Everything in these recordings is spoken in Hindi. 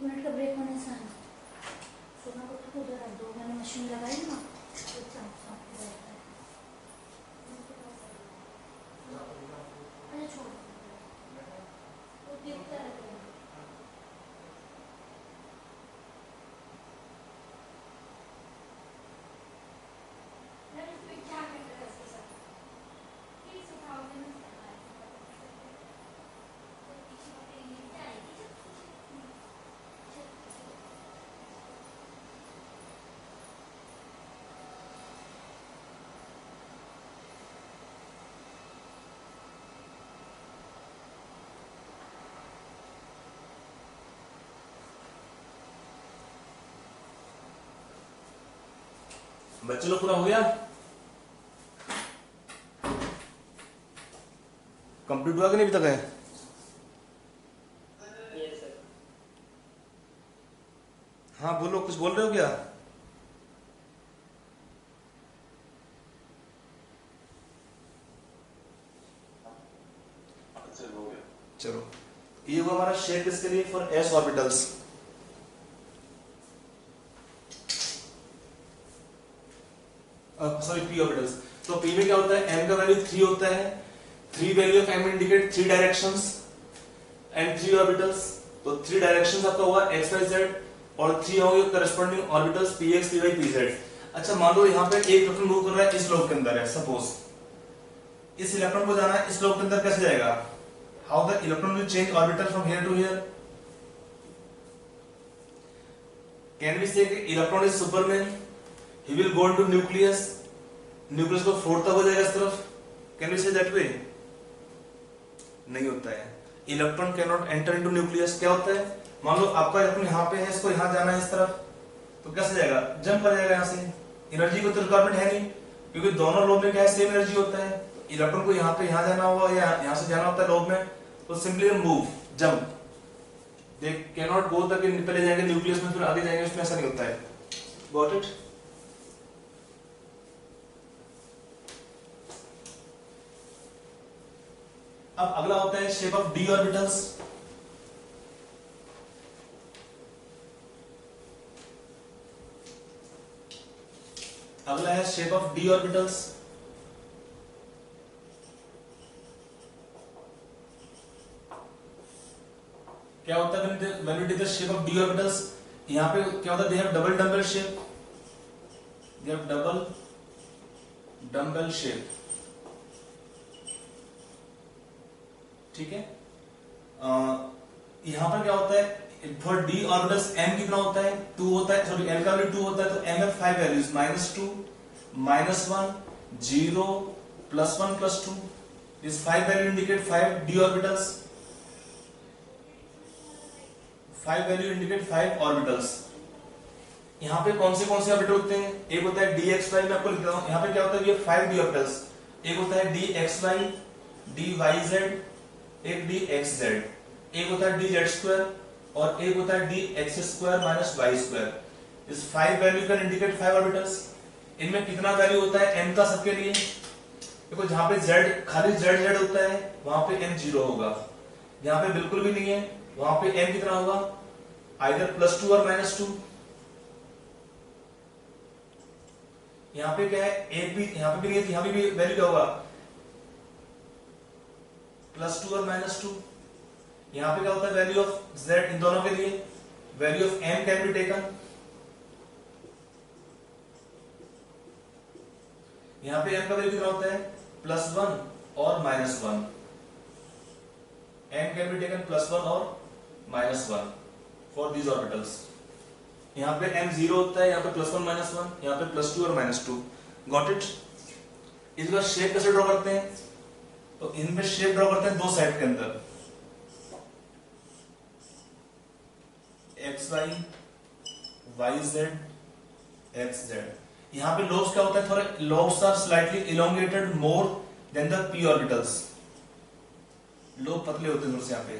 मिनट का ब्रेक होने से आना। सोना को तो उधर रख दो, मैंने मशीन लगाई ना तो चाप रहता है। अरे छोड़ वो दिखता है। बच्चे लोग पूरा हो गया? कंप्लीट हुआ कि नहीं अभी तक है? हाँ बोलो, कुछ बोल रहे हो क्या? चलो, ये हुआ हमारा शेप किसके लिए? For S orbitals. Sorry P orbitals. तो पी में क्या होता है? एम का वैल्यू 3 होता है। 3 value of M indicate 3 directions and 3 orbitals. तो 3 डायरेक्शंस आपका हुआ एक्स वाई जेड और 3 होंगे corresponding orbitals P X P Y P Z. अच्छा मान लो यहाँ पे एक इलेक्ट्रॉन मूव कर रहा है इस लोब के अंदर है, सपोज इस इलेक्ट्रॉन को जाना है इस लोब के अंदर, कैसे जाएगा? How the electron will change orbital from here to here? Can we say electron is superman, he will go into nucleus, nucleus को फोड़ तक हो जाएगा इस तरफ। Can we say that way? नहीं होता है। Electron can not enter into nucleus. क्या होता है? मान लो आपका इलेक्ट्रॉन यहाँ पे है, इसको यहाँ जाना है इस तरफ, तो कैसे जाएगा? जंप कर जाएगा यहाँ से। एनर्जी को तो रिक्वायरमेंट है नहीं, क्योंकि दोनों लोब में क्या है? सेम एनर्जी होता है। इलेक्ट्रॉन को यहाँ पे यहाँ जाना होगा या यहाँ से जाना होता है लोब में, तो simply move, jump. They can not go तक पहले जाएंगे न्यूक्लियस में फिर आगे जाएंगे, उसमें ऐसा नहीं होता है। Got it? अब अगला होता है शेप ऑफ डी ऑर्बिटल्स। अगला है शेप ऑफ डी ऑर्बिटल्स। क्या होता है when we take the shape of d orbitals? यहाँ पे क्या होता है? They have double dumbbell shape. They have double dumbbell shape. ठीक है? यहाँ पर क्या होता है? For d orbitals m कितना होता है? 2 होता है। सॉरी m का वैल्यू 2 होता है, तो m है 5 values -2, -1, 0, +1, +2. This 5 value indicate 5 d orbitals. 5 value indicate 5 orbitals. यहाँ पे कौन से ऑर्बिटल होते हैं? एक होता है dxy, मैं आपको लिख रहा हूँ। यहाँ पे क्या होता है? ये 5 d ऑर्बिटल्स। एक होता है dxy, dyz, एक dxz, एक होता है dz2 और एक होता है dx2 - y2। इस 5 वैल्यू कैन इंडिकेट 5 ऑर्बिटल्स। इनमें कितना वैल्यू होता है m का सबके लिए? देखो जहाँ पे z खाली z होता है वहां पे m 0 होगा, जहाँ पे बिल्कुल भी नहीं है वहां पे m कितना होगा? आइदर +2 और -2। यहाँ पे क्या है? एक भी यहाँ पे भी नहीं है, यहाँ पे भी वैल्यू क्या होगा? +2 और -2। यहाँ पे क्या होता है? वैल्यू ऑफ z इन दोनों के लिए value of m can be taken. यहाँ पे m का वैल्यू कितना होता है? +1 और -1। m कैन बी टेकन +1 और -1 फॉर दीज ऑर्बिटल्स। यहाँ पे m 0 होता है, यहाँ पे +1 -1, यहाँ पे +2 और -2। Got it? इसका शेप कैसे ड्रॉ करते हैं? तो इनमें शेप ड्रॉ करते हैं दो साइड के अंदर, xy, yz, xz। यहाँ पे लोब्स क्या होता है? थोड़े lobes are slightly elongated more than the p orbitals. Lobe पतले होते हैं थोड़े से यहाँ पे।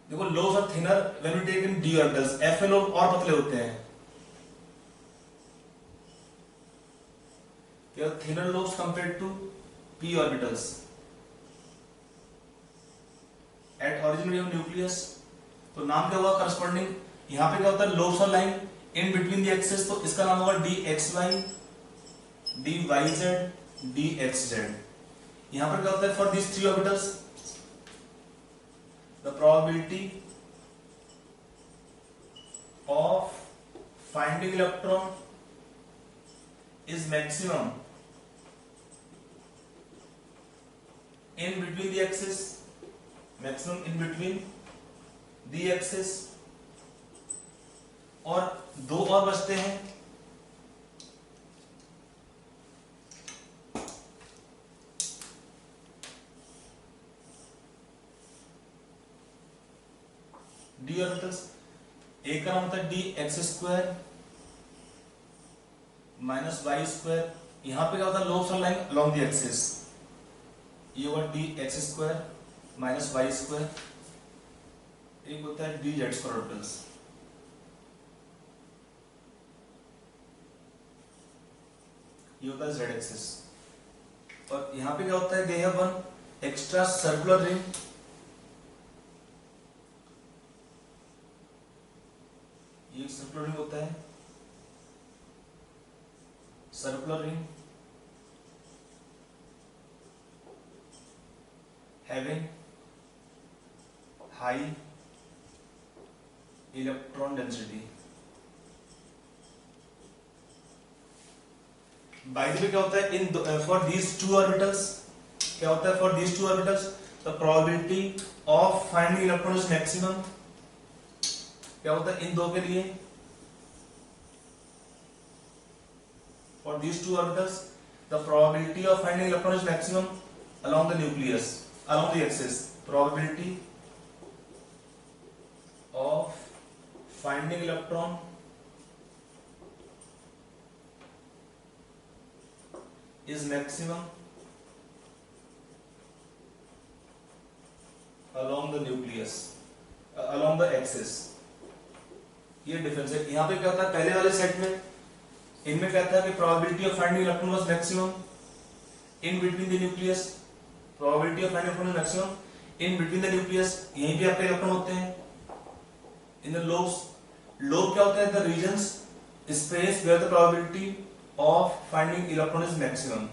देखो lobes are thinner when we take in d orbitals. f में लोब और पतले होते हैं। They are thinner lobes compared to p orbitals. At origin we have nucleus, तो नाम क्या होगा करस्पॉन्डिंग, यहाँ पे क्या होता है lobes of line in between the axes, तो इसका नाम होगा D X Y, D Y Z, D X Z. यहां पर क्या होता है for this three orbitals the probability of finding electron is maximum in between the axis, maximum in between the axis, और दो और बचते हैं डी ऑर्बिटल्स। एक का नाम होता है D X square minus Y square, यहां पे क्या होता है lobes of line along the axis, ये होगा D X square minus Y square. एक होता है डी जेड स्क्वायर ऑर्बिटल्स, ये होता है जेड एक्सिस। और यहां पे क्या होता है they have one extra circular ring, ये सर्कुलर रिंग होता है, circular ring having high electron density। By the way क्या होता है in for these two orbitals, क्या होता है for these two orbitals the probability of finding electron is maximum, क्या होता है इन दो के लिए for these two orbitals the probability of finding electron is maximum along the nucleus, along the axis, probability of finding electron is maximum along the nucleus, along the axis। ये डिफरेंस है। यहां पे क्या होता है पहले वाले सेट में इनमें क्या था कि probability of finding electron was maximum in between the nucleus, probability of finding electron is maximum in between the nucleus, यहीं पे आपके इलेक्ट्रॉन होते हैं in the lobes। लोब क्या होता है the regions space where the probability of finding electron is maximum।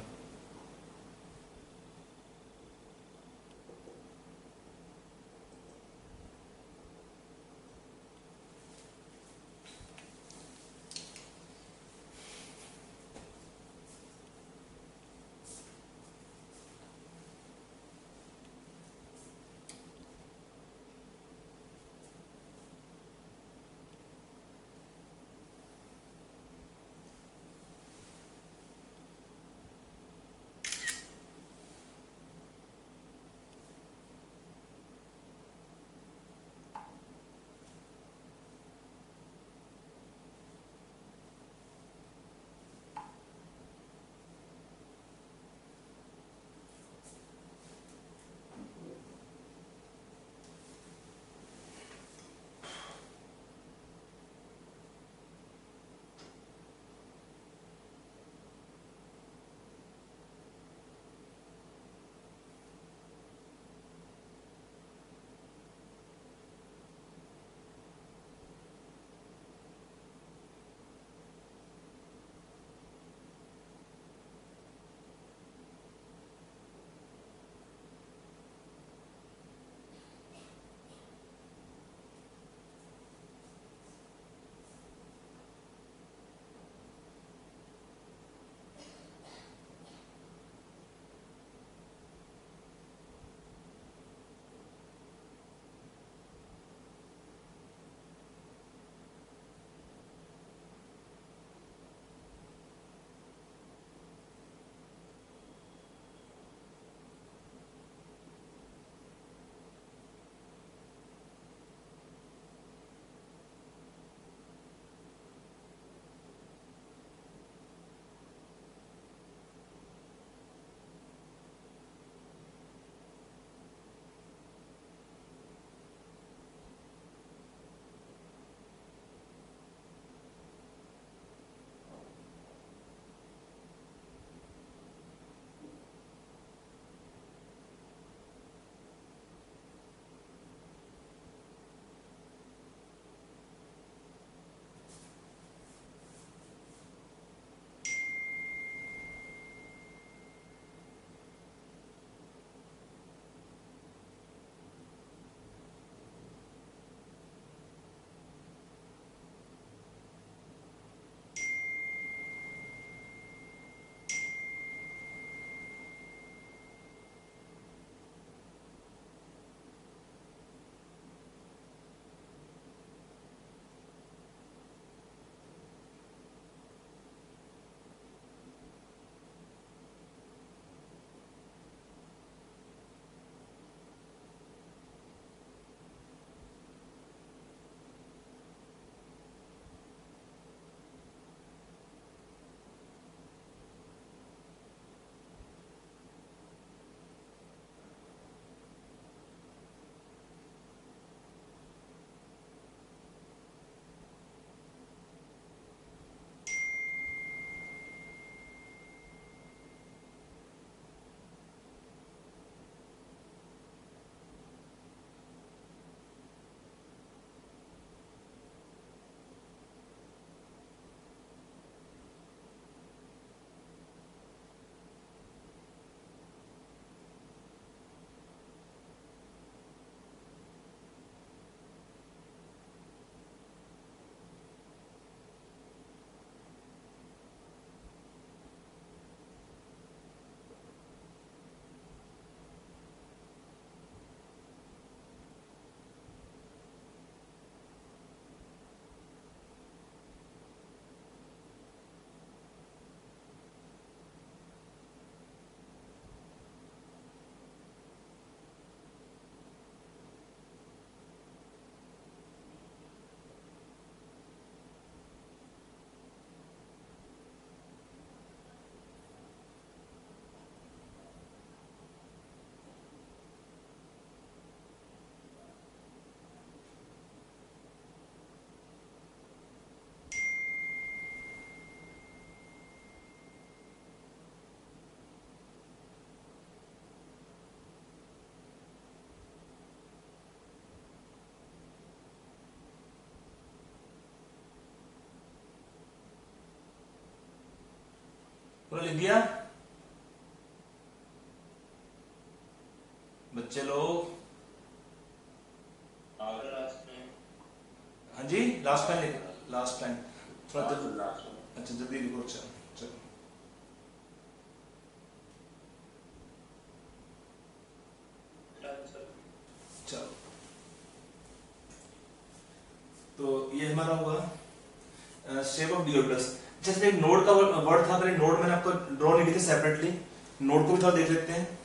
Formula लिख दिया बच्चे लोग? हाँ जी, लास्ट लाइन लिख, लास्ट लाइन थोड़ा अच्छा जल्दी लिखो। चलो चलो चलो, तो ये हमारा हुआ शेप ऑफ डी ऑर्बिटल्स। जैसे एक नोड का वर्ड था, पहले नोड मैंने आपको ड्रॉ नहीं की थी सेपरेटली, नोड को भी थोड़ा देख लेते हैं।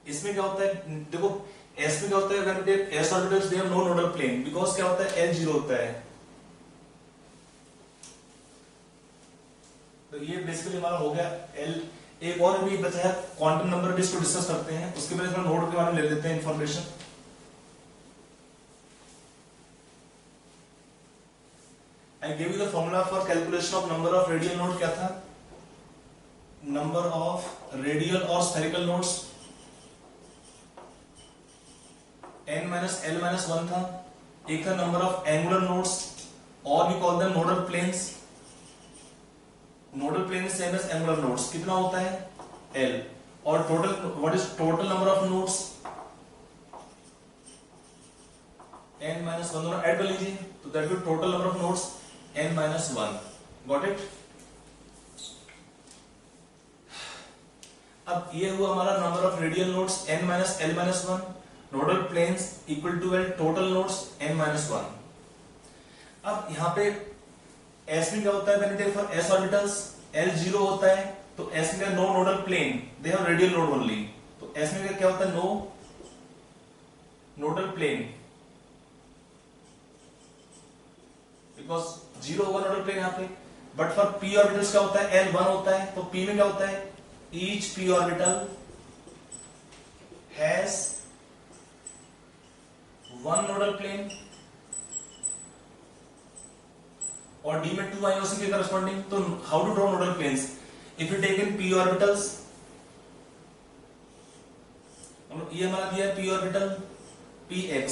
इसमें क्या होता है, देखो एस में क्या होता है, when we take S orbitals they have no nodal plane, because क्या होता है एल जीरो होता है। तो ये बेसिकली हमारा हो गया एल। एक और भी बचा है क्वांटम नंबर, भी इसको डिस्कस करते हैं, उसके पहले थोड़ा नोड के बारे में ले लेते हैं information. I gave you the formula for calculation of number of radial nodes, क्या था? Number of radial or spherical nodes n minus l minus 1 था। एक था number of angular nodes, or we call them nodal planes। nodal plane same as angular nodes, कितना होता है l। और total, what is total number of nodes? n minus 1 दोनों ऐड कर लीजिए, तो that will total number of nodes n minus 1। Got it? अब ये हुआ हमारा number of radial nodes n minus l minus 1, nodal planes equal to l, total nodes n minus 1। अब यहाँ पे s में क्या होता है, when we take for s orbitals l 0 होता है, तो s में no nodal plane, they have radial node only. तो s में क्या होता है, no nodal plane, because zero होगा नोडल प्लेन यहाँ पे। बट फॉर p ऑर्बिटल्स क्या होता है, l 1 होता है, तो p में क्या होता है, each p orbital has one nodal plane, और d में 2 आए उसी के करस्पॉन्डिंग। तो how to draw nodal planes, if you take in p orbitals, ये हमारा दिया है p ऑर्बिटल px,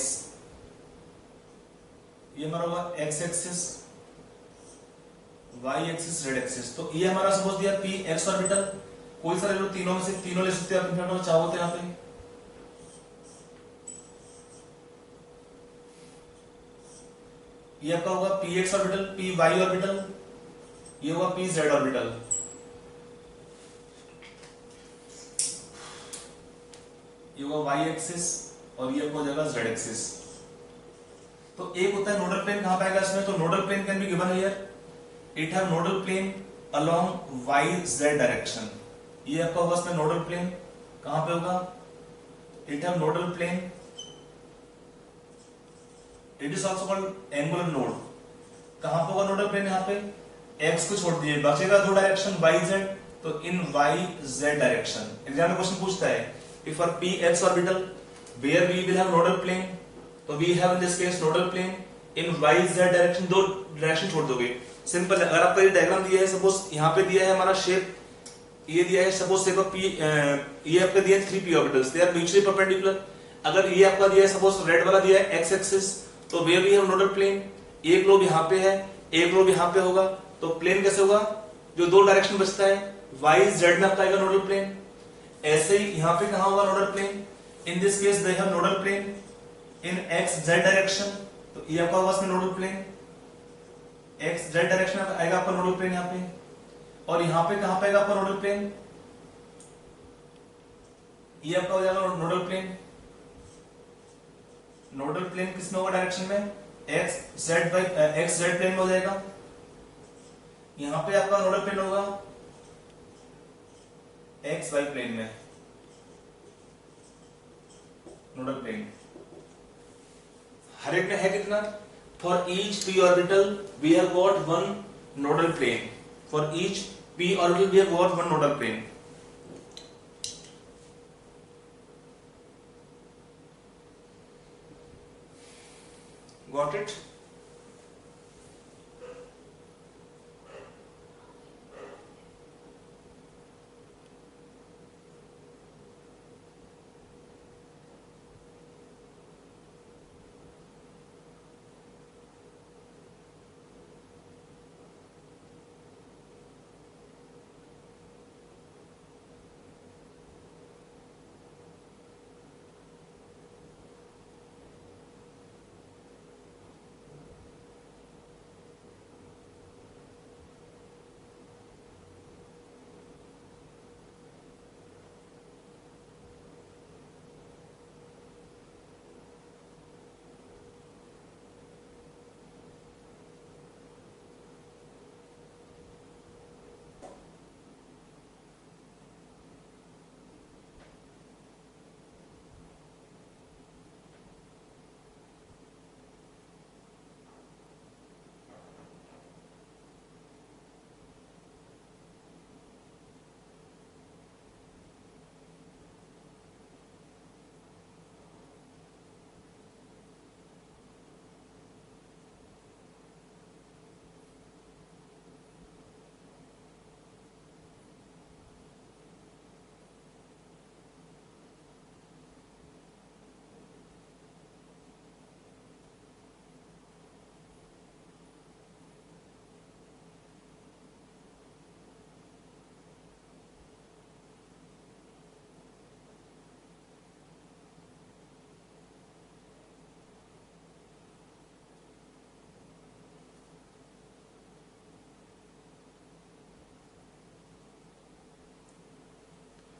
ये हमारा होगा x axis, y axis, z axis. तो ये हमारा सपोज दिया p x ऑर्बिटल, कोई सा ले लो, तीनों में से तीनों ले सकते हैं आप, इनफैक्ट चाहो तो यहाँ पे ये आपका होगा px ऑर्बिटल, py ऑर्बिटल, ये होगा pz ऑर्बिटल। ये होगा y एक्सिस और ये हो जाएगा z एक्सिस। तो एक होता है नोडल प्लेन, कहां पाएगा इसमें, तो nodal plane can be given here, it have nodal plane along yz direction. ये आपका होगा इसमें नोडल प्लेन, कहां पे होगा, it have nodal plane, it is also called angular node. कहां पे होगा नोडल प्लेन, यहाँ पे x को छोड़ दीजिए, बचेगा दो डायरेक्शन yz, तो इन yz डायरेक्शन। एग्जाम में क्वेश्चन पूछता है if for px orbital where we will have nodal plane, तो we have in this case nodal plane in yz direction, दो डायरेक्शन छोड़ दोगे, सिंपल है। अगर आपका ये डायग्राम दिया है, सपोज यहाँ पे दिया है हमारा शेप, ये दिया है सपोज शेप ऑफ p, ये आपका दिया है 3p orbitals, they are mutually perpendicular. अगर ये आपका दिया है सपोज रेड वाला दिया है x एक्सिस, तो where we have nodal plane, एक लोब यहाँ पे है, एक लोब यहाँ पे होगा, तो प्लेन कैसे होगा, जो दो डायरेक्शन बचता है yz में आपका आएगा नोडल प्लेन। ऐसे ही यहाँ पे कहां होगा nodal plane, in this case they have nodal plane in xz direction, तो ये आपका होगा इसमें नोडल प्लेन, xz डायरेक्शन आएगा आपका नोडल प्लेन यहाँ पे। और यहाँ पे कहां पाएगा आपका नोडल प्लेन, ये आपका हो जाएगा नोडल प्लेन। नोडल प्लेन किसमें होगा डायरेक्शन में, xz प्लेन में हो जाएगा। यहाँ पे आपका नोडल प्लेन होगा xy प्लेन में, नोडल प्लेन हर एक में है कितना, for each p orbital we have got one nodal plane, for each p orbital we have got one nodal plane. Got it?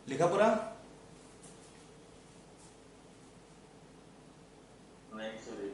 लिखा पूरा? नहीं सॉरी।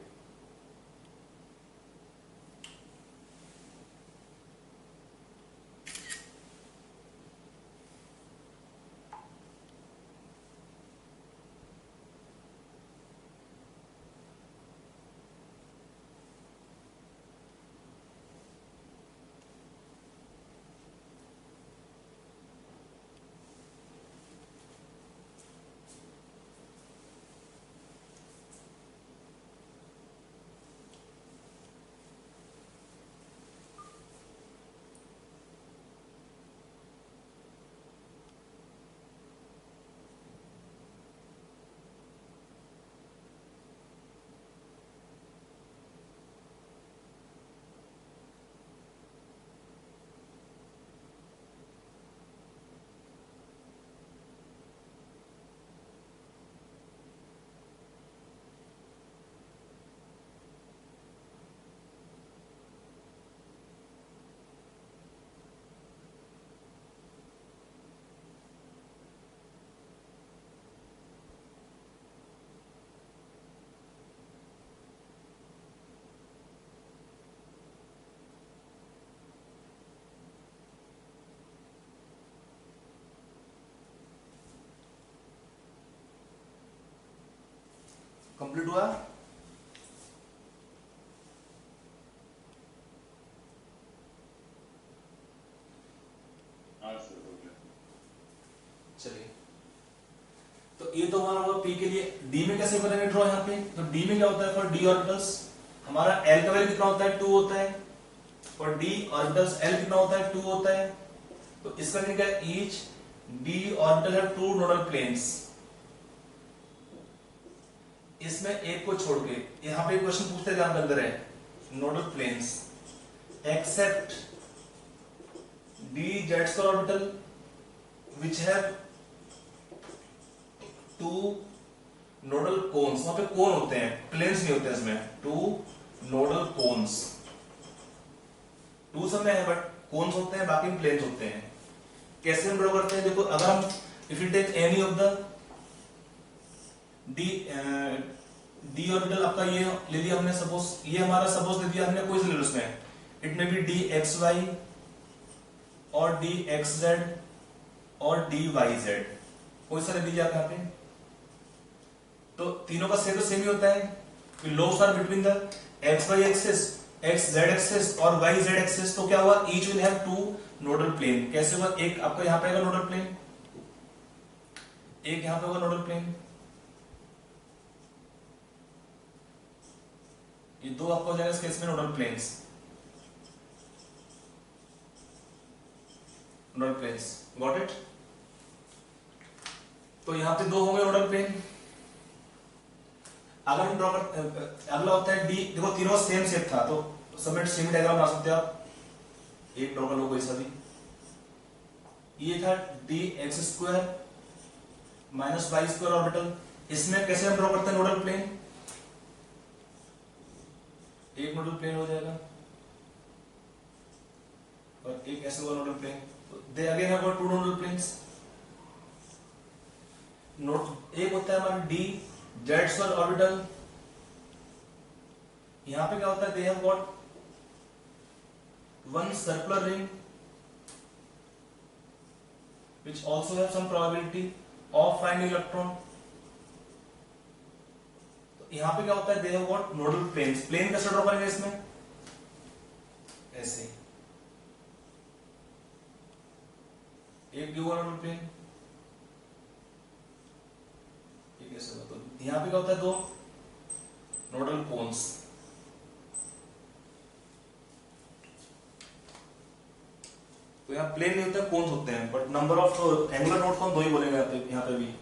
कंप्लीट हुआ? हाँ सर हो गया। चलिए, तो ये तो हमारा होगा पी के लिए। डी में कैसे करेंगे ड्रॉ यहाँ पे? तो डी में क्या होता है फॉर डी ऑर्बिटल्स, हमारा एल का वैल्यू कितना होता है? 2 होता है। फॉर डी ऑर्बिटल्स एल कितना होता है? 2 होता है। तो इसका मीनिंग क्या है? Each D orbital have 2 nodal planes. इसमें एक को छोड़ के यहां पे क्वेश्चन पूछते हैं, ध्यान के अंदर है nodal planes except D Z square orbital which have 2 nodal cones. वहां पे कोन होते हैं, प्लेन्स नहीं होते इसमें। 2 नोडल कोन्स, 2 सब में है बट कोन्स होते हैं, बाकी प्लेन्स होते हैं। कैसे हम ड्रॉ करते हैं? देखो, अगर हम if you take any of the D orbital, आपका ये ले लिया हमने, सपोज ये हमारा सपोज ले लिया हमने, कोई से ले लो उसमें, इट में बी डी एक्स वाई और डी एक्स जेड और डी वाई जेड, कोई सा ले लीजिए आप यहाँ पे। तो तीनों का सेम तो सेम ही होता है। Lobes are between the X Y axis, X Z axis और वाई जेड एक्सिस। तो क्या हुआ? Each will have 2 nodal plane. कैसे होगा? एक आपका यहाँ पे आएगा नोडल प्लेन, एक यहाँ पे होगा नोडल प्लेन। ये 2 आपको हो जाएगा इस केस में nodal planes, nodal planes. Got it? तो यहां पे 2 होंगे नोडल प्लेन। अगर हम ड्रॉ कर, अगला होता है डी। देखो, तीनों सेम शेप था तो सबमिट सेम डायग्राम बना सकते हो आप। एक ड्रॉ कर लो कोई सा भी। ये था D X square minus Y square orbital. इसमें कैसे हम ड्रॉ करते हैं नोडल प्लेन? एक नोडल प्लेन हो जाएगा और एक ऐसे हुआ nodal plane. They again have got 2 nodal planes. Note एक होता है हमारा डी जेड स्क्वायर ऑर्बिटल। यहां पे क्या होता है? They have got 1 circular ring which also have some probability of finding electron. तो यहां पे क्या होता है? They have got nodal planes. Plane कैसे ड्रॉ करेंगे इसमें? ऐसे एक ड्यू नोडल प्लेन, ये कैसे होगा? तो यहां पे क्या होता है? 2 नोडल कोन्स। तो यहाँ प्लेन नहीं होता है, कोन्स होते हैं, but number of angular node को हम 2 ही बोलेंगे यहाँ पे भी।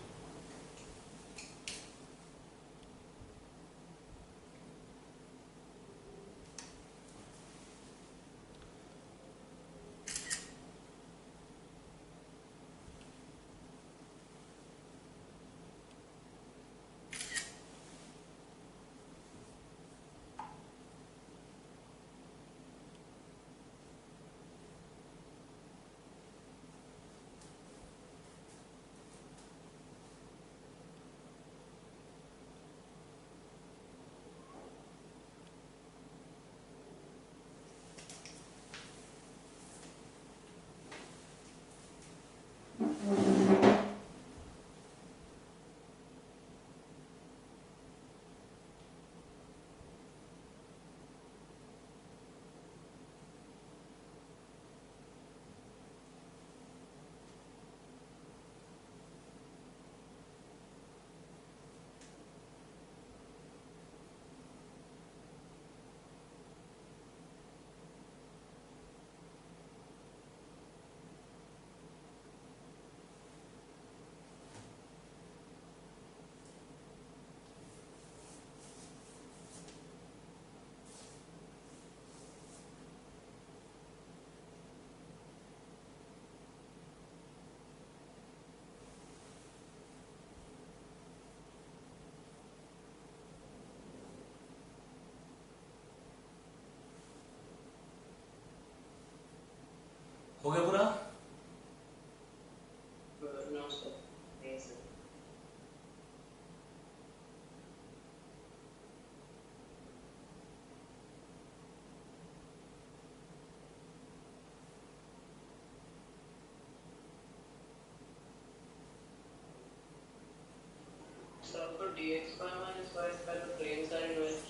dx by minus y square the planes are in which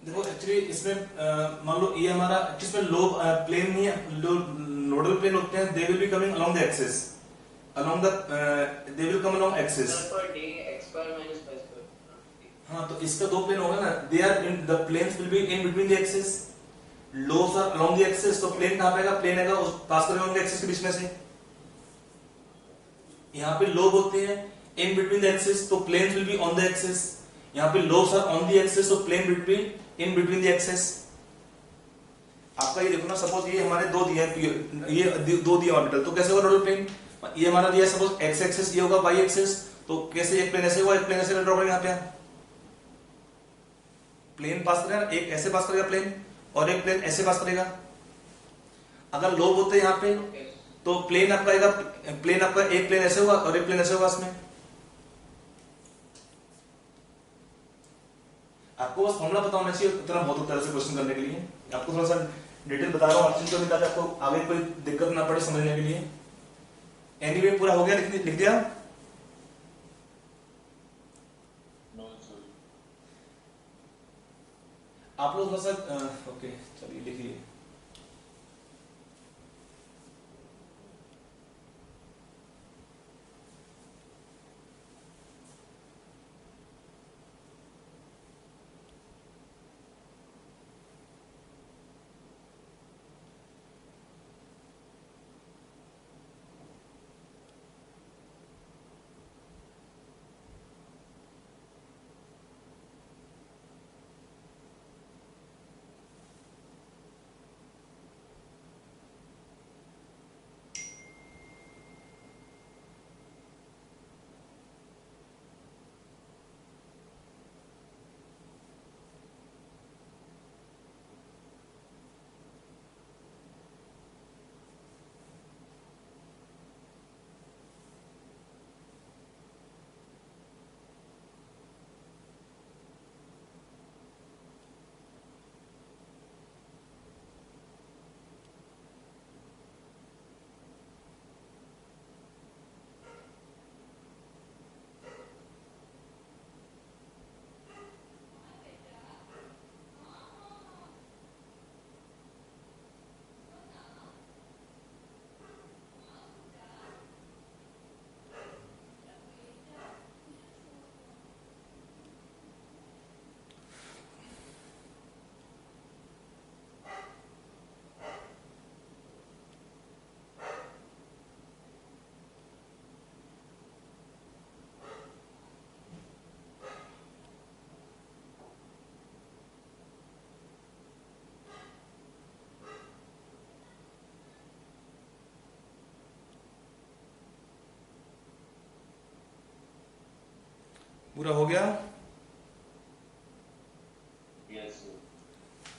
देखो एक्चुअली इसमें मान लो ये हमारा इसमें लो प्लेन नहीं है, लो नोडल प्लेन होते हैं, they will be coming along the axis, along the they will come along axis. for dx square minus y square. हाँ तो इसका दो प्लेन होगा ना, they are in the planes will be in between the axis, lobes are along the axis, तो प्लेन कहां पे आएगा, प्लेन आएगा उस पास करेगा उनके एक्सिस के बीच में से। यहाँ पे लोब होते हैं इन बिटवीन द एक्सिस, तो planes will be on the axis. यहाँ पे lobes are on the axis, तो plane will be in between the axis. आपका ये देखो ना, सपोज ये हमारे दो दिए हैं, ये दो दिए ऑर्बिटल, तो कैसे होगा नोडल प्लेन, ये हमारा दिया सपोज एक्स एक्सिस, ये होगा वाई एक्सिस, तो कैसे एक प्लेन ऐसे होगा, एक प्लेन ऐसे ड्रॉ करेंगे। यहाँ पे प्लेन पास करेगा, एक ऐसे पास करेगा प्लेन, और एक प्लेन ऐसे पास करेगा। अगर लोब होते हैं यहाँ पे, तो प्लेन आपका आएगा, प्लेन आपका एक प्लेन ऐसे होगा और एक प्लेन ऐसे होगा। इसमें आपको बस फॉर्मूला पता होना चाहिए, इतना बहुत होता है ऐसे क्वेश्चन करने के लिए। आपको थोड़ा सा डिटेल बता रहा हूँ अर्चन, ताकि आपको आगे कोई दिक्कत ना पड़े समझने के लिए। एनीवे पूरा हो गया, लिख दिया। आप लोग थोड़ा सा ओके, चलिए लिखिए। पूरा हो गया।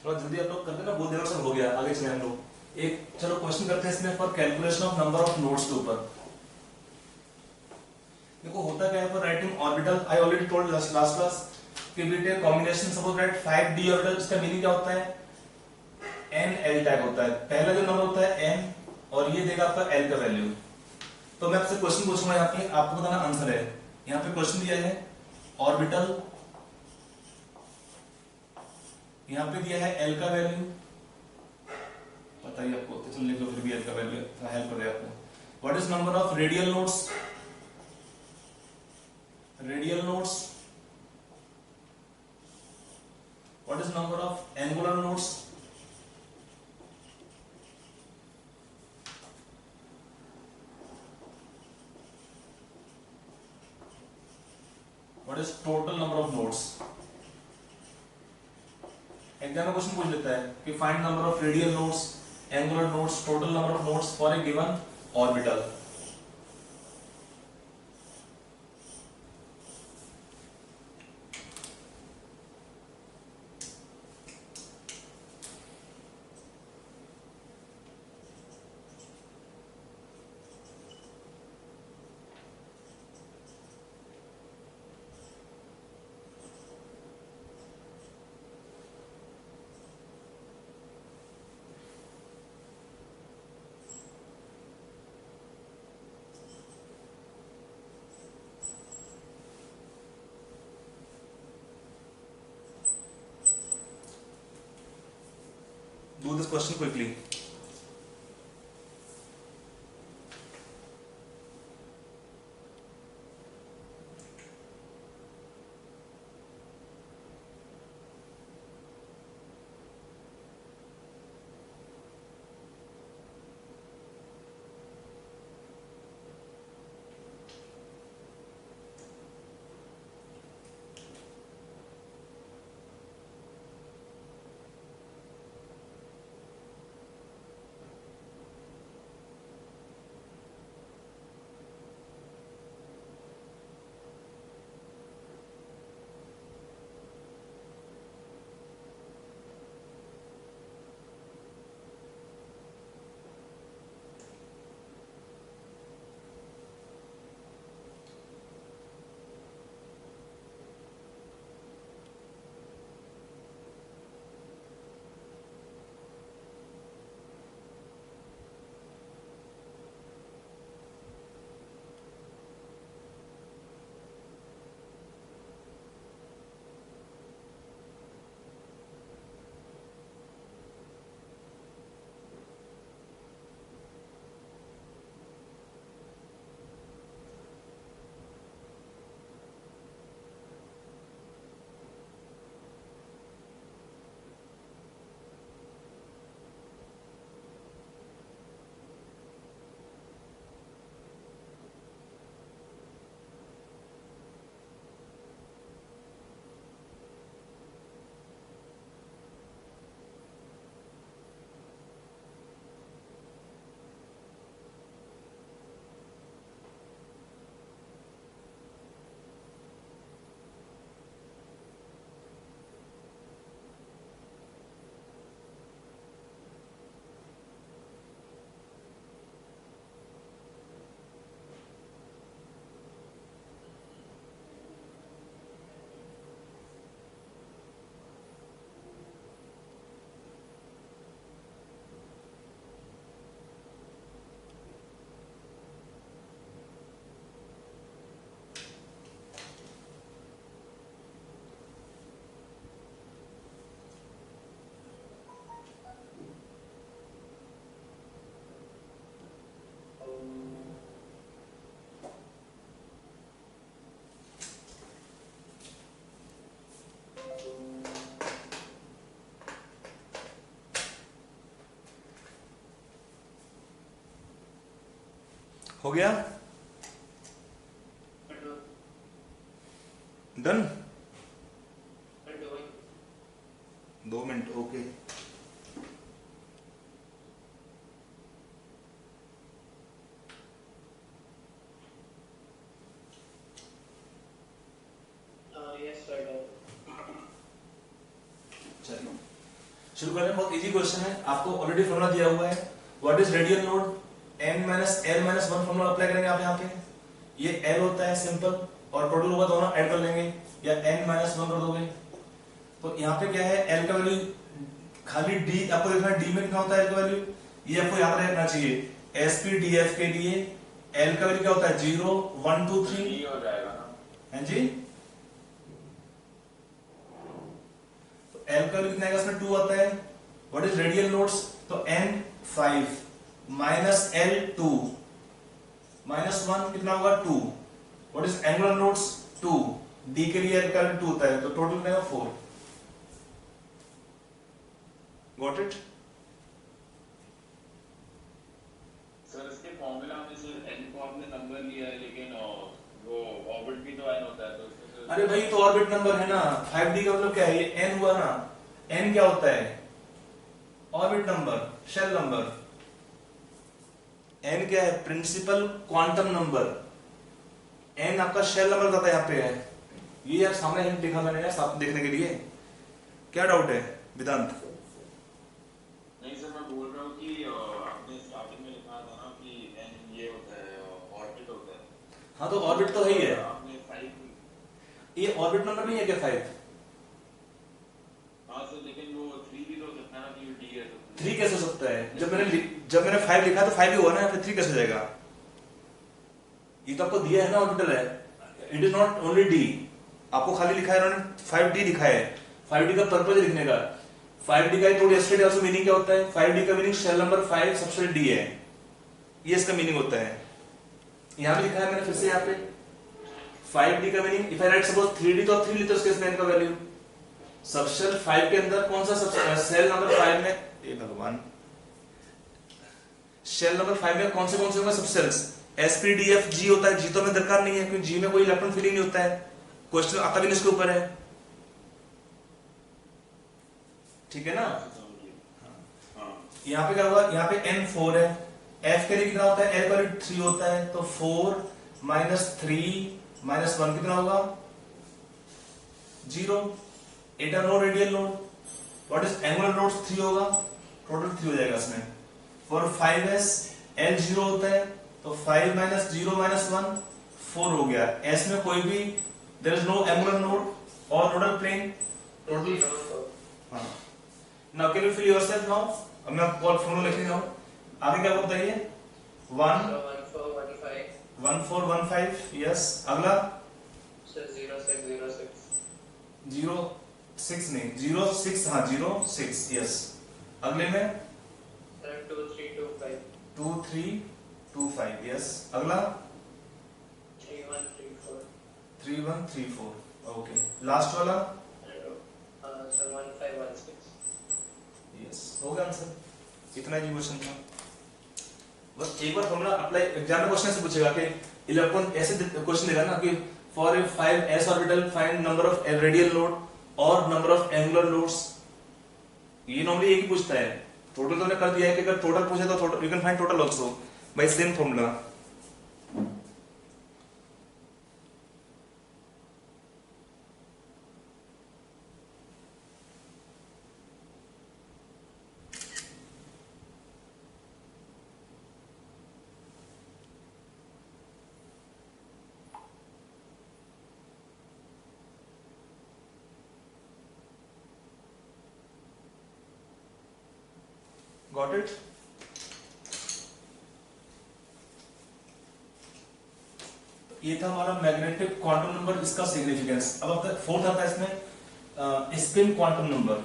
थोड़ा जल्दी आप लोग करते ना, बोल देना सब हो गया, आगे चले हम लोग। एक चलो क्वेश्चन करते हैं इसमें, for calculation of number of nodes के ऊपर। देखो होता क्या है, for writing orbital I already told last class कि बेटे combination suppose right 5d orbital, इसका मीनिंग क्या होता है, n l टाइप होता है। पहला जो नंबर होता है n, और ये देगा आपका l का वैल्यू। तो मैं आपसे क्वेश्चन पूछूंगा, यहाँ पे आपको बताना आंसर है। यहाँ पे क्वेश्चन दिया है ऑर्बिटल, यहाँ पे दिया है l का वैल्यू, पता ही आपको, तो चलो लिख लो फिर भी l का वैल्यू हेल्प कर देगा आपको। What is number of radial nodes, radial nodes. What is number of angular nodes, what is total number of nodes. Exam में क्वेश्चन पूछ लेता है कि find number of radial nodes, angular nodes, total number of nodes for a given orbital. do this question quickly. हो गया? डन? 2 minute, okay. चलिए शुरू करते हैं। बहुत इजी क्वेश्चन है, आपको ऑलरेडी फॉर्मूला दिया हुआ है। What is radial load? n minus l minus 1 formula apply करेंगे आप यहाँ पे। ये l होता है सिंपल, और टोटल होगा दोनों ऐड कर लेंगे, या n माइनस 1 कर दोगे। तो यहाँ पे क्या है, l का वैल्यू खाली d आपको देखना है, d में कितना होता है l का वैल्यू, ये आपको याद रखना चाहिए। sp df के लिए l का वैल्यू क्या होता है, 0 1 2 3 हो जाएगा ना, है जी। तो l का वैल्यू कितना आएगा, इसमें 2 आता है। What is radial loads? तो n 5 माइनस l 2 माइनस 1 कितना होगा, 2। What is angular loads? 2। d के लिए l का वैल्यू 2 होता है, तो टोटल कितना है, 4। Got it? सर इसके फॉर्मूला में सर n को आपने नंबर लिया है, लेकिन वो ऑर्बिट भी तो n होता है, तो उसमें अरे भाई तो ऑर्बिट नंबर है ना, 5d का मतलब क्या है, ये n हुआ ना। n क्या होता है, orbit number, shell number. n क्या है, प्रिंसिपल क्वांटम नंबर। n आपका शेल नंबर बताता है, यहाँ पे है ये यार, सामने हिंट लिखा मैंने यार साफ देखने के लिए। क्या डाउट है वेदांत? नहीं सर, मैं बोल रहा हूँ कि आपने स्टार्टिंग में लिखा था ना कि n ये होता है, ऑर्बिट होता है। हाँ तो ऑर्बिट तो है ही है, आपने 5, ये ऑर्बिट नंबर नहीं है क्या 5? हाँ सर, लेकिन वो 3 भी तो हो सकता है ना कि d है, तो 3 कैसे हो सकता है? जब मैंने 5 लिखा तो 5 ही हुआ ना, फिर 3 कैसे हो जाएगा? ये तो आपको दिया है ना, ऑर्बिटल है। It is not only d, आपको खाली लिखा है इन्होंने 5d लिखा है। 5d का पर्पज लिखने का, 5d का टोल्ड यस्टरडे आल्सो मीनिंग क्या होता है? 5d का meaning shell number 5 subset d है, ये इसका मीनिंग होता है। यहां भी लिखा है मैंने फिर से, यहां पे 5d का meaning if I right suppose 3d तो 3 लेते हैं उसके स्पेन का वैल्यू। सबसेल 5 के अंदर कौन सा सेल नंबर 5 में, ए भगवान, शेल नंबर 5 में कौन से होंगे subcells? sp d f g होता है। g तो हमें दरकार नहीं है क्योंकि g में कोई इलेक्ट्रॉन फिलिंग नहीं होता है, क्वेश्चन आता भी नहीं इसके ऊपर है, ठीक है ना। यहाँ पे क्या होगा, यहाँ पे n4 है, f के लिए कितना होता है, l का वैल्यू 3 होता है, तो 4 माइनस 3 माइनस 1 कितना होगा, 0। At no radial node, what is angular node 3 होगा, टोटल 3 हो जाएगा इसमें। फॉर 5s l 0 होता है, तो 5 माइनस 0 माइनस 1 4 हो गया। s में कोई भी there is no angular node और नोडल प्लेन, टोटल। हाँ, now can you fill yourself now. अब मैं आपको फॉर्मूला लिख रहा हूं, आगे क्या होता है, 1415, यस। अगला 06 नहीं, 06, हाँ 06, यस। अगले में 2325, यस। अगला 3134, ओके। लास्ट वाला 1516। यस, हो गया आंसर। इतना ही क्वेश्चन था, बस एक बार फॉर्मूला अप्लाई। एग्जाम में क्वेश्चन से पूछेगा कि इलेक्ट्रॉन ऐसे क्वेश्चन देगा ना कि for a 5s orbital find number of radial load और नंबर ऑफ एंगुलर लोड्स, ये नॉर्मली एक ही पूछता है। टोटल तो ने कर दिया है कि अगर टोटल पूछे तो you can find total also by same formula. Got it? ये था हमारा मैग्नेटिक क्वांटम नंबर, इसका सिग्निफिकेंस। अब आपका फोर्थ आता है इसमें स्पिन क्वांटम नंबर।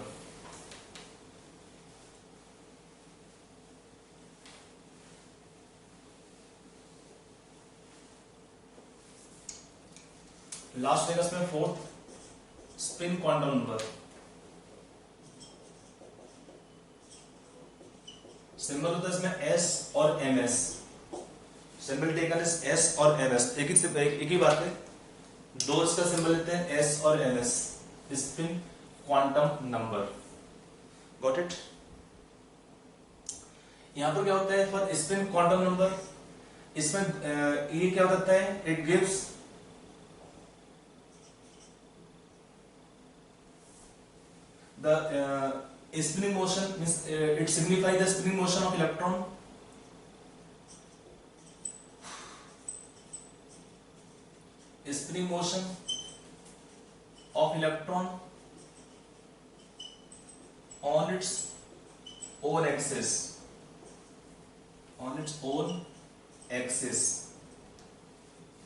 लास्ट है इसमें fourth spin quantum number. Symbol होता है इसमें s और ms, symbol taken is s और ms। एक ही बात है, दो इसका सिंबल लेते हैं s और ms, spin quantum number. Got it? यहां पर क्या होता है फॉर स्पिन क्वांटम नंबर, इसमें ये क्या होता है, it gives the spinning motion, means it signifies the spinning motion of electron. Spinning motion of electron on its own axis, on its own axis.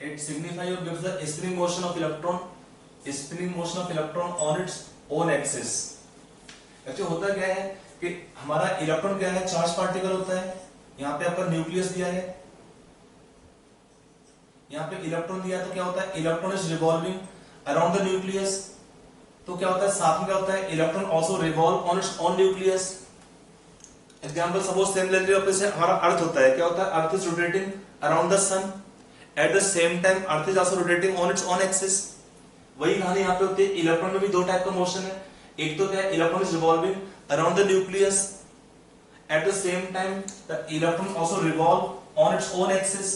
It signifies or gives the spinning motion of electron, spinning motion of electron on its own axis. Actually होता क्या है कि हमारा इलेक्ट्रॉन क्या है, चार्ज पार्टिकल होता है। यहाँ पे आपका न्यूक्लियस दिया है, यहाँ पे इलेक्ट्रॉन दिया है, तो क्या होता है, electron is revolving around the nucleus. तो क्या होता है, साथ में क्या होता है, electron also revolve on its own nucleus. Example suppose same ले लीजिए, से हमारा अर्थ होता है, क्या होता है, earth is rotating around the sun, at the same time earth is also rotating on its own axis. वही कहानी यहाँ पे होती है। इलेक्ट्रॉन में भी दो टाइप का मोशन है, एक तो क्या है, electron is revolving around the nucleus, at the same time the electron also revolve on its own axis.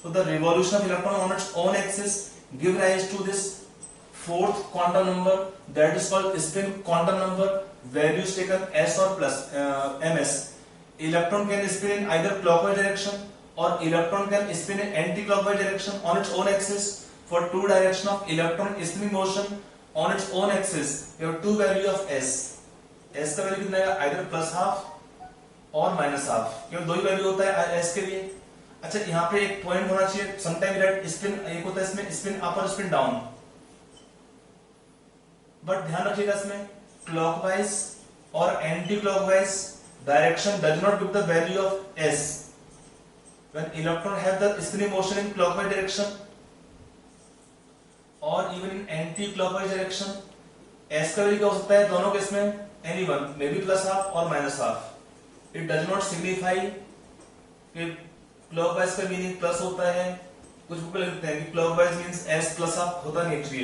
So the revolution of electron on its own axis give rise to this fourth quantum number, that is called spin quantum number. Values taken s or plus ms. Electron can spin in either clockwise direction or electron can spin in anti-clockwise direction on its own axis. For two direction of electron spinning motion on its own axis, you have two value of s. s का वैल्यू कितना है, either plus half और minus half. केवल दो ही वैल्यू होता है s के लिए। अच्छा, यहाँ पे एक पॉइंट होना चाहिए, समटाइम दैट स्पिन एक होता है इसमें स्पिन अप और स्पिन डाउन, बट ध्यान रखिएगा इसमें clockwise or anti-clockwise direction does not give the value of s when electron have the spinning motion in clockwise direction or even in anti-clockwise direction. s का वैल्यू क्या हो सकता है दोनों केस में? Any one, maybe plus half और minus half. It does not signify कि क्लॉकवाइज का मीनिंग प्लस होता है. कुछ बुक लिखते हैं कि clockwise means s plus half, होता नहीं actually.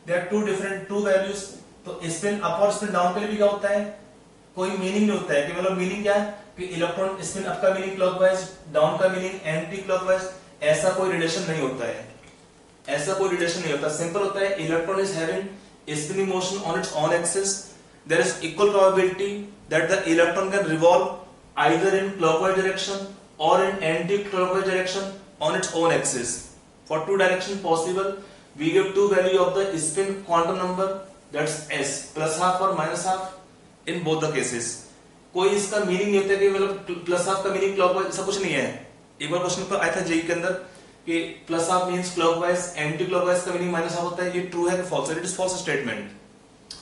There are two different two values. तो स्पिन अप और स्पिन डाउन के लिए भी क्या होता है? कोई मीनिंग नहीं होता है. कि मतलब मीनिंग क्या है कि इलेक्ट्रॉन स्पिन अप का मीनिंग क्लॉकवाइज, डाउन का मीनिंग एंटी क्लॉकवाइज. ऐसा कोई रिलेशन नहीं होता है. ऐसा कोई रिलेशन नहीं होता. सिंपल होता है electron is having spinning motion on its own axis. There is equal probability that the electron can revolve either in clockwise direction और in anticlockwise direction on its own axis. For two direction possible, we give two value of the spin quantum number, that's s, plus half or minus half in both the cases. कोई इसका मीनिंग नहीं होता कि मतलब प्लस हाफ का मीनिंग क्लॉकवाइज, ऐसा कुछ नहीं है. एक बार क्वेश्चन पर आया था जेई के अंदर कि plus half means clockwise, anticlockwise का मीनिंग माइनस हाफ होता है. ये ट्रू है कि फॉल्स है? It is false statement.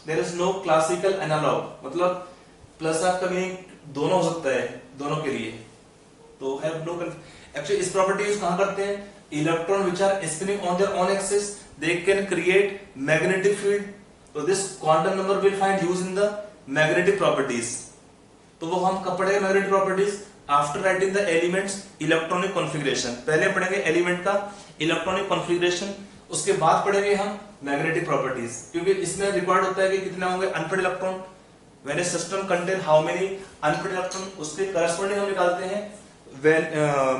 There is no classical analog. मतलब प्लस हाफ का मीनिंग दोनों हो सकता है दोनों के लिए. तो हैव नो एक्चुअली इस प्रॉपर्टी यूज कहां करते हैं? Electron which are spinning on their own axis, they can create magnetic field. So this quantum number will find use in the magnetic properties. तो वो हम कब पढ़ेंगे magnetic properties? After writing the elements electronic configuration. पहले पढ़ेंगे एलिमेंट का इलेक्ट्रॉनिक कॉन्फ़िगरेशन, उसके बाद पढ़ेंगे हम magnetic properties. क्योंकि इसमें रिक्वायर्ड होता है कि कितने होंगे unpaired electron. When a system contain how many unpaired electron, उसके corresponding हम निकालते हैं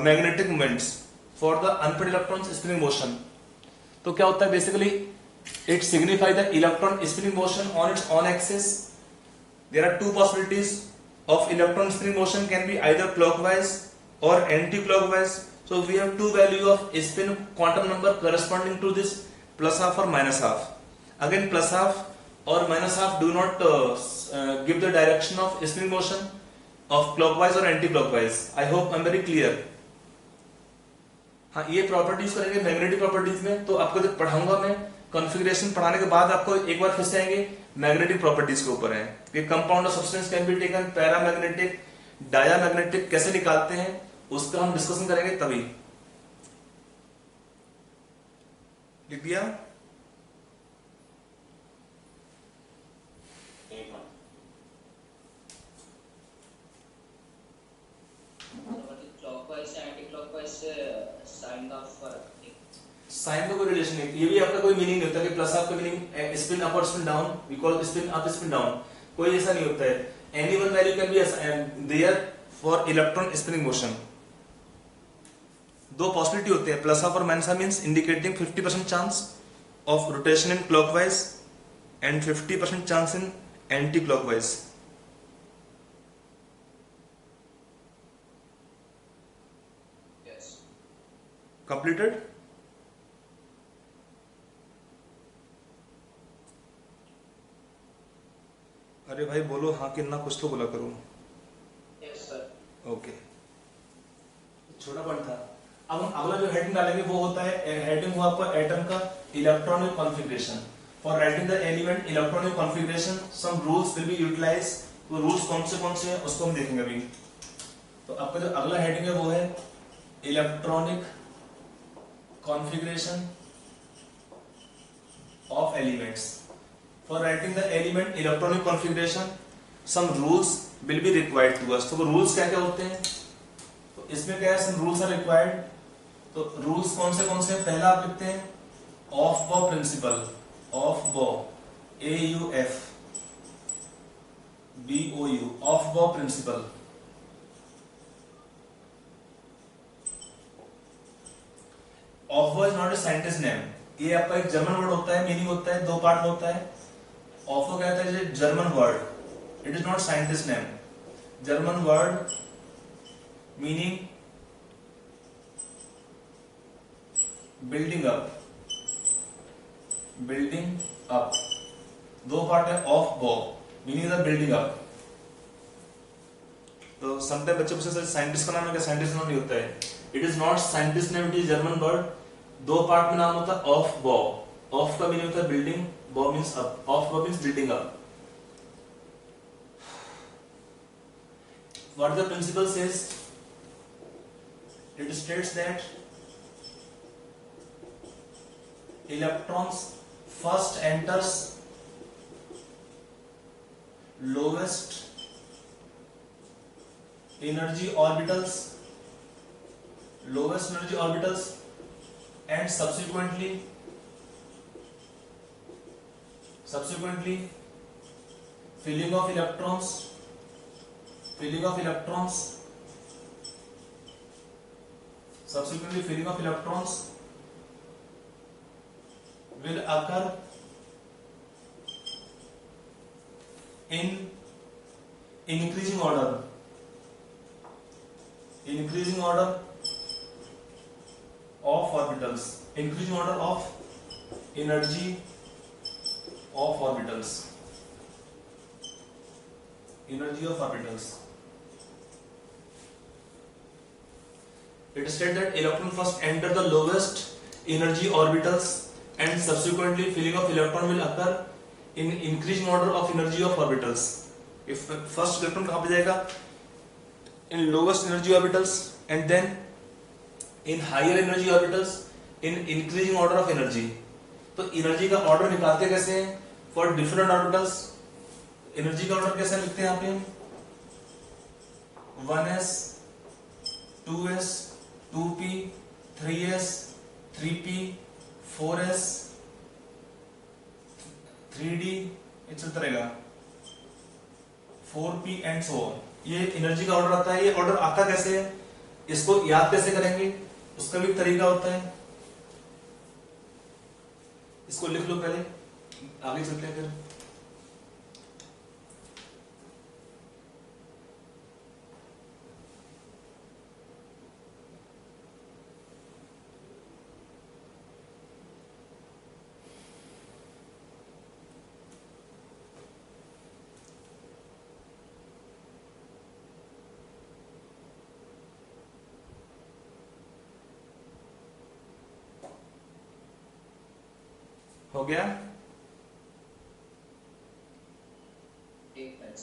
magnetic moments for the unpaired electrons spinning motion. तो क्या होता है basically? It signifies the electron spinning motion on its own axis. There are two possibilities of electron spinning motion, can be either clockwise or anti-clockwise. So we have two value of spin quantum number corresponding to this plus half or minus half. Again plus half or minus half do not give the direction of spinning motion of clockwise or anti-clockwise. I hope I'm very clear. हाँ, ये प्रॉपर्टीज करेंगे मैग्नेटिक प्रॉपर्टीज में. तो आपको जब पढ़ाऊंगा मैं कॉन्फ़िगरेशन पढ़ाने के बाद आपको एक बार फिर से आएंगे मैग्नेटिक प्रॉपर्टीज के ऊपर है कि compound of substance can be taken paramagnetic, diamagnetic कैसे निकालते हैं उसका हम डिस्कशन करेंगे. तभी लिख दिया? साइन का कोई रिलेशन नहीं. ये भी आपका कोई मीनिंग नहीं होता कि प्लस हाफ का मीनिंग स्पिन अप और spin down. We call spin up spin down. कोई ऐसा नहीं होता है. Any one value can be there for electron spinning motion. दो पॉसिबिलिटी होते हैं प्लस हाफ और minus half means indicating 50% chance of rotation in clockwise and 50% chance in anticlockwise. Completed? अरे भाई बोलो हाँ कि ना, कुछ तो बोला करो. Yes sir. ओके, छोटा पॉइंट था. अब हम अगला जो हेडिंग डालेंगे वो होता है हेडिंग हुआ आपका एटम का electronic configuration. For writing the element electronic configuration some rules will be utilize. तो रूल्स कौन से हैं उसको हम देखेंगे अभी. तो आपका जो अगला हेडिंग है वो है electronic configuration of elements. For writing the element electronic configuration, some rules will be required to us. तो वो rules क्या क्या होते हैं? तो इसमें क्या है? some rules are required. तो rules कौन से? पहला आप लिखते हैं ऑफ बॉ प्रिंसिपल. ऑफ बॉ, AUF BOU, ऑफ बॉ प्रिंसिपल. ऑफ बॉ is not a scientist name. ये आपका एक जर्मन वर्ड होता है. मीनिंग होता है, दो पार्ट में होता है. ऑफो कहता है German word. It is not scientist name. German word meaning building up. Building up दो पार्ट है. ऑफ बॉ मीनिंग द बिल्डिंग अप. तो समटाइम बच्चे पूछते साइंटिस्ट का नाम है क्या? साइंटिस्ट नाम नहीं होता है. It is not scientist name, it is German word. दो पार्ट में नाम होता है ऑफ बॉ. ऑफ का मीनिंग होता है बिल्डिंग, बॉ मींस अप. ऑफ बॉ means building up. what the principle says? It states that electrons first enters lowest energy orbitals and subsequently filling of electrons will occur in increasing order of orbitals, increasing order of energy of orbitals. It is said that electron first enter the lowest energy orbitals and subsequently filling of electron will occur in increasing order of energy of orbitals. If first electron कहाँ पे जाएगा? In lowest energy orbitals and then in higher energy orbitals in increasing order of energy. तो एनर्जी का ऑर्डर निकालते कैसे हैं? फॉर डिफरेंट ऑर्बिटल्स एनर्जी का ऑर्डर कैसे लिखते हैं यहाँ पे हम? 1s 2s 2p 3s 3p 4s 3d ये चलता रहेगा 4p एंड सो ऑन. ये एनर्जी का ऑर्डर आता है. ये ऑर्डर आता कैसे है? इसको याद कैसे करेंगे? उसका भी एक तरीका होता है. इसको लिख लो पहले, आगे चलते हैं फिर. हो गया? एक मिनट.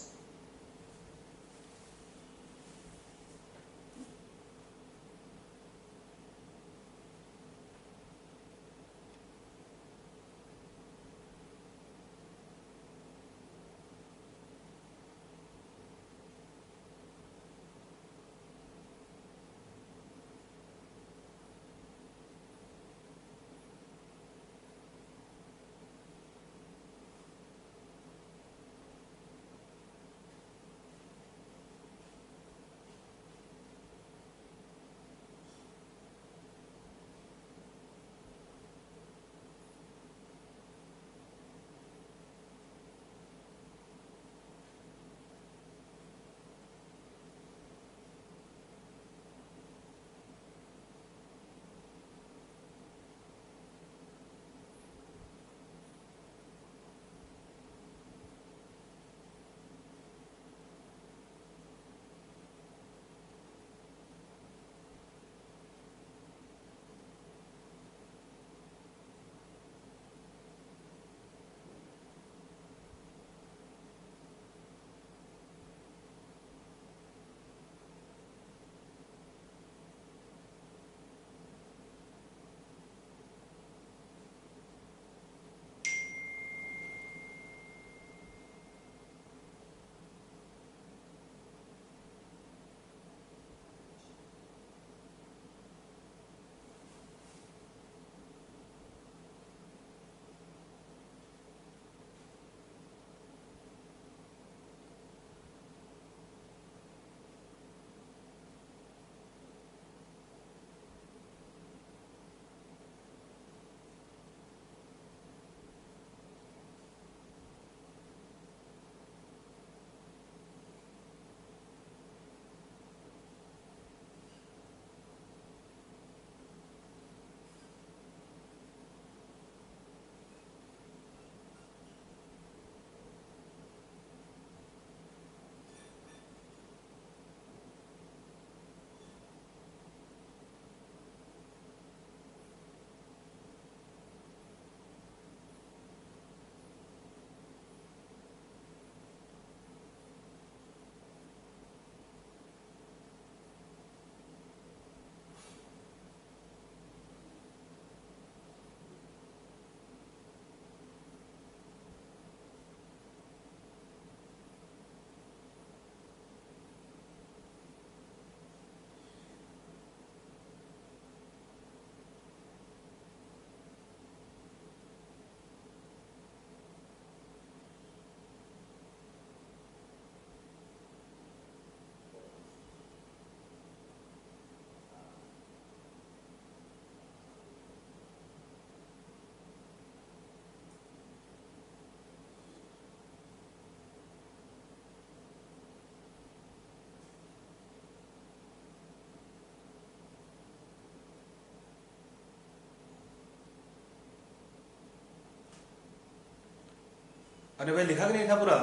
अरे भाई लिखा कि नहीं लिखा पूरा?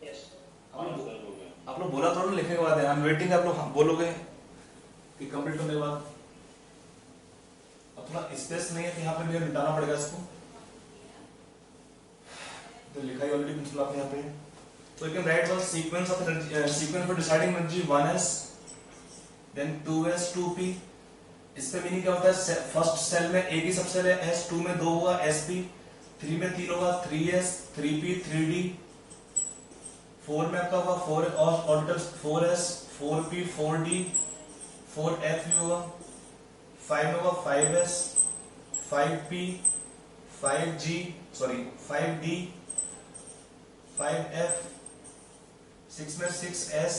Yes. आप लोग सर हो गया। आप लोग बोला थोड़ा ना लिखने के बाद है, आई एम वेटिंग, आप लोग बोलोगे कि कंप्लीट होने के बाद। अब थोड़ा स्पेस नहीं है तो यहाँ पे मुझे मिटाना पड़ेगा इसको, तो लिखा ही ऑलरेडी प्रिंसिपल आपने यहाँ पे। So you can write one sequence of sequence for deciding energy 1s, then 2s 2p। इसका मीनिंग क्या होता है? फर्स्ट सेल में एक ही सब सेल है s, 2 में 2 होगा sp, 3 में 3 होगा 3s 3p 3d, 4 में आपका होगा 4 orbitals 4s 4p 4d 4f भी होगा, 5 में होगा 5s 5p 5g sorry 5d 5f, 6 में 6s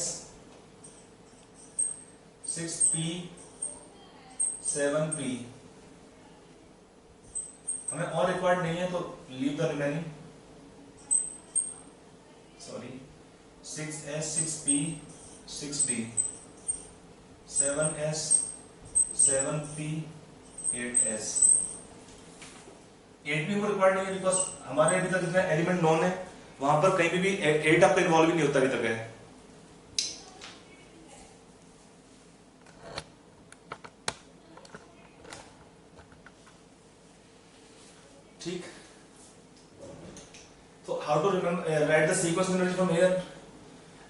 6p 7p। हमें और रिक्वायर्ड नहीं है तो leave the remaining, sorry 6s 6p 6d 7s 7p 8s। 8p को रिक्वायर्ड नहीं है बिकॉज हमारे अभी तक जितने एलिमेंट नॉन है वहां पर कहीं भी 8 आपका इन्वॉल्व ही नहीं होता अभी तक है। ठीक, तो how to remember right the sequence of energy from here.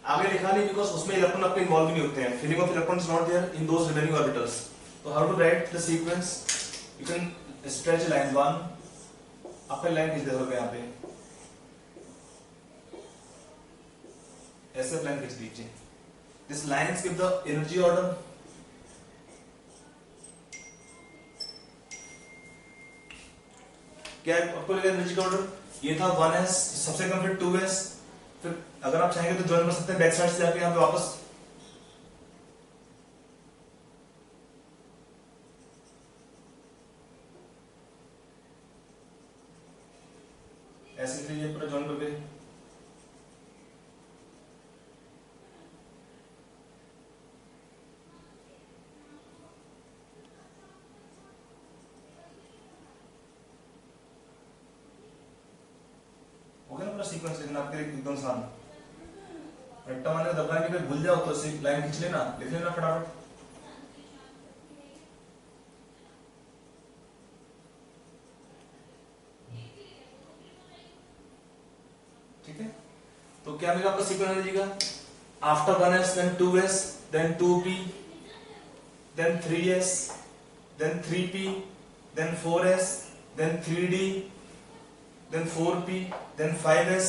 आगे लिखा नहीं बिकॉज उसमें इलेक्ट्रॉन आपके इन्वॉल्व ही नहीं होते हैं, filling of electron is not there in those remaining orbitals. तो how to write the sequence, you can stretch line 1, आपका लाइन खींच दोगे यहाँ पे, ऐसे लाइन खींच दीजिए। This lines give the energy order. क्या आपको लगा एनर्जी का ऑर्डर? ये था 1s, सबसे कम फिर 2s, फिर अगर आप चाहेंगे तो ज्वाइन कर सकते हैं बैक साइड से जाके यहाँ पे वापस। ऐसे लीजिए पूरा ज्वाइन करके। हो गया ना पूरा सीक्वेंस, लेकिन आपके लिए एकदम आसान। रट्टा मारने का दबा नहीं, भूल जाओ तो लाइन खींच लेना, लिख लेना फटाफट। ठीक है, तो क्या मिलेगा आपका सीक्वेंस एनर्जी का? After 1s then 2s then 2p then 3s then 3p then 4s then 3d then 4p then 5s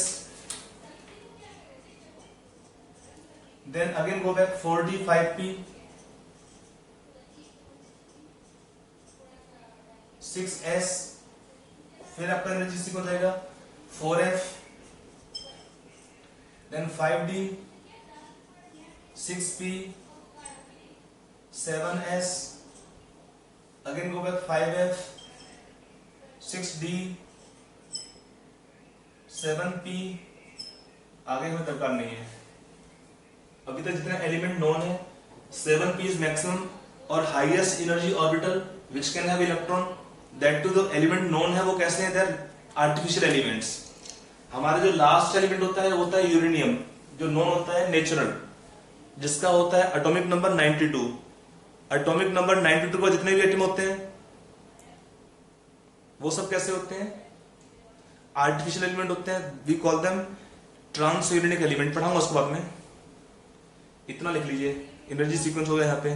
then again go back 4d 5p 6s, फिर आपका एनर्जी सीक्वेंस जाएगा 4f then 5d 6p 7s again go back 5f 6d 7p। आगे हमें दरकार नहीं है, अभी तक जितने एलिमेंट नोन है 7p इज मैक्सिमम और highest energy orbital which can have electron, that to the element known है वो कैसे हैं? They are artificial elements. हमारा जो लास्ट एलिमेंट होता है यूरेनियम, जो नोन होता है नेचुरल, जिसका होता है एटॉमिक नंबर 92। एटॉमिक नंबर 92 पर जितने भी एटम होते हैं वो सब कैसे होते हैं? आर्टिफिशियल एलिमेंट होते हैं। वी कॉल देम ट्रांसयूरेनिक एलिमेंट, पढ़ाऊंगा उसके बाद में। इतना लिख लीजिए, एनर्जी सीक्वेंस हो गया यहाँ पे।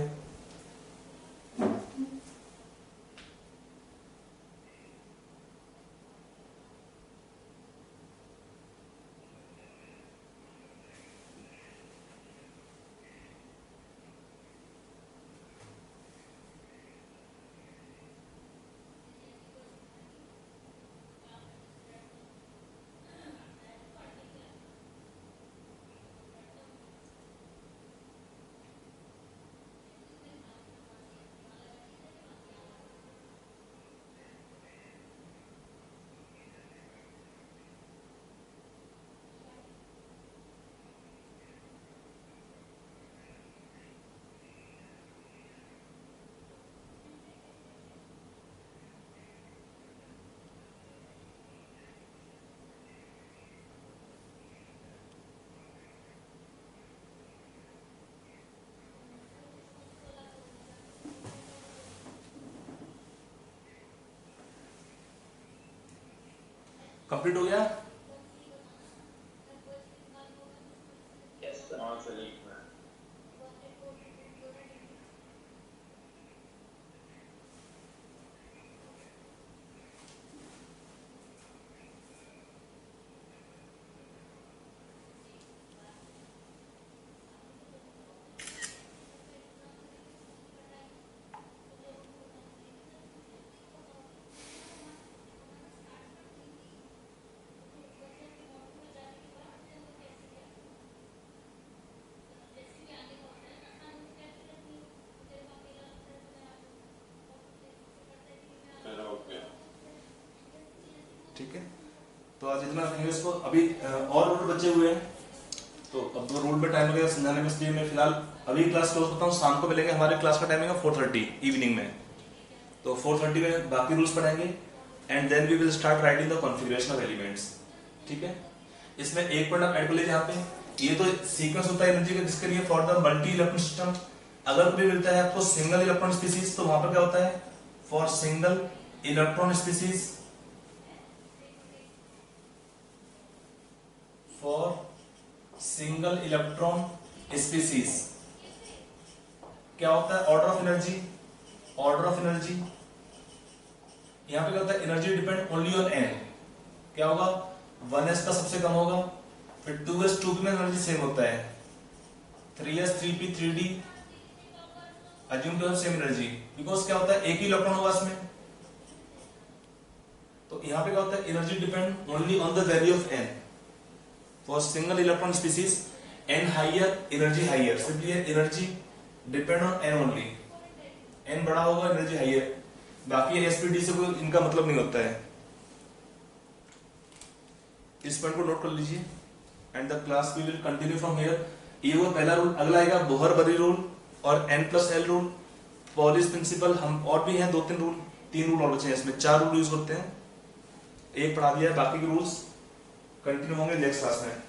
कंप्लीट हो गया? Yes, sir. हाँ सर एक मिनट चलो ओके ठीक है, तो आज इतना रखेंगे इसको। अभी और रूल बचे हुए हैं, तो अब तो रूल में टाइम लगेगा समझाने में, इसलिए मैं फिलहाल अभी क्लास क्लोज करता हूँ। शाम को मिलेंगे, हमारे क्लास का टाइमिंग है 4:30 इवनिंग में, तो 4:30 में बाकी रूल्स पढ़ाएंगे and then we will start writing the configuration of elements. ठीक है, इसमें एक पॉइंट आप ऐड कर लीजिए यहाँ पे, ये तो सीक्वेंस होता है एनर्जी का, जिसके लिए for the multi electron system अगर कोई मिलता है आपको सिंगल इलेक्ट्रॉन स्पीसीज, तो वहां पर क्या होता है, for single electron species, for single electron species क्या होता है, order of energy, order of energy. यहां पे क्या होता है, energy depend only on an, क्या होगा 1s का सबसे कम होगा, फिर 2s 2p में एनर्जी सेम होता है, 3s 3p 3d assume to same energy, because क्या होता है एक ही इलेक्ट्रॉन होगा इसमें। तो यहां पे क्या होता है, energy depend only on the value of n for single electron species, n higher energy higher, simply energy depend on n only, n बड़ा होगा एनर्जी हाइयर, बाकी एसपीडी से कोई इनका मतलब नहीं होता है। इस पॉइंट को नोट कर लीजिए and the class we will continue from here. ये वो पहला रूल, अगला आएगा बोहर-बरी रूल और n+l रूल, पॉलिश प्रिंसिपल, हम और भी हैं 2-3 रूल, 3 रूल और बचे हैं, इसमें 4 रूल यूज करते हैं, एक पढ़ा दिया है, बाकी के रूल्स कंटिन्यू होंगे नेक्स्ट क्लास में।